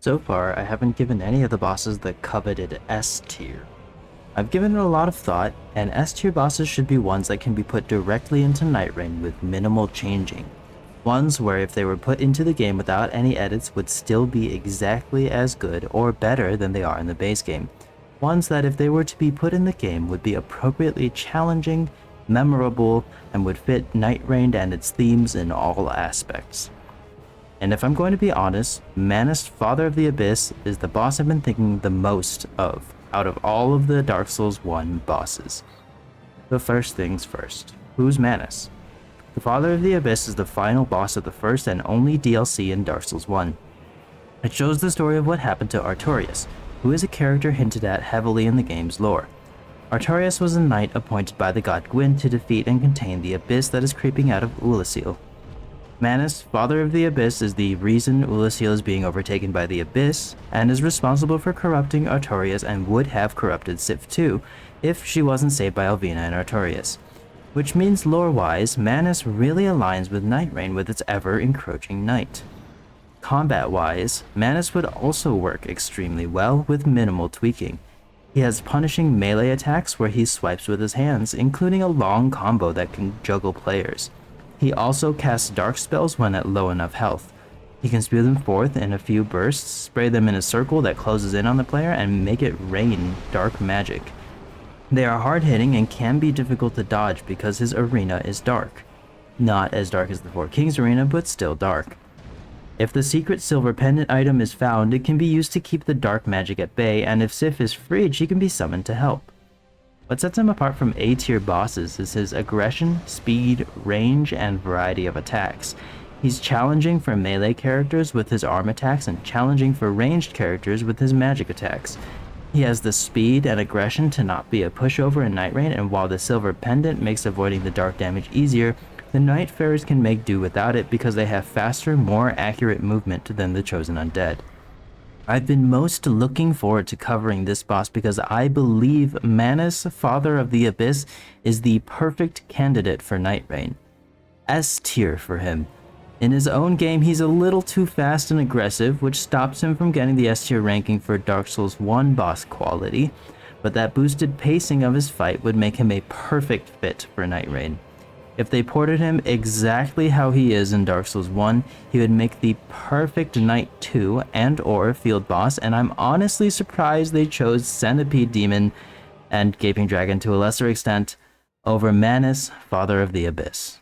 So far, I haven't given any of the bosses the coveted S tier. I've given it a lot of thought, and S tier bosses should be ones that can be put directly into Nightreign with minimal changing. Ones where if they were put into the game without any edits would still be exactly as good or better than they are in the base game. Ones that if they were to be put in the game would be appropriately challenging, memorable, and would fit Nightreign and its themes in all aspects. And if I'm going to be honest, Manus, Father of the Abyss, is the boss I've been thinking the most of out of all of the Dark Souls 1 bosses. So first things first, who's Manus? The Father of the Abyss is the final boss of the first and only DLC in Dark Souls 1. It shows the story of what happened to Artorias, who is a character hinted at heavily in the game's lore. Artorias was a knight appointed by the god Gwyn to defeat and contain the abyss that is creeping out of Ulasil. Manus, Father of the Abyss, is the reason Ulasil is being overtaken by the Abyss, and is responsible for corrupting Artorias and would have corrupted Sif too, if she wasn't saved by Alvina and Artorias. Which means lore-wise, Manus really aligns with Nightreign with its ever-encroaching night. Combat-wise, Manus would also work extremely well with minimal tweaking. He has punishing melee attacks where he swipes with his hands, including a long combo that can juggle players. He also casts dark spells when at low enough health. He can spew them forth in a few bursts, spray them in a circle that closes in on the player, and make it rain dark magic. They are hard-hitting and can be difficult to dodge because his arena is dark. Not as dark as the Four Kings arena, but still dark. If the secret silver pendant item is found, it can be used to keep the dark magic at bay, and if Sif is freed, she can be summoned to help. What sets him apart from A-tier bosses is his aggression, speed, range, and variety of attacks. He's challenging for melee characters with his arm attacks and challenging for ranged characters with his magic attacks. He has the speed and aggression to not be a pushover in Nightreign, and while the silver pendant makes avoiding the dark damage easier, the Nightfarers can make do without it because they have faster, more accurate movement than the Chosen Undead. I've been most looking forward to covering this boss because I believe Manus, Father of the Abyss, is the perfect candidate for Nightreign. S tier for him. In his own game, he's a little too fast and aggressive, which stops him from getting the S tier ranking for Dark Souls 1 boss quality, but that boosted pacing of his fight would make him a perfect fit for Nightreign. If they ported him exactly how he is in Dark Souls 1, he would make the perfect Knight 2 and or field boss, and I'm honestly surprised they chose Centipede Demon and Gaping Dragon to a lesser extent over Manus, Father of the Abyss.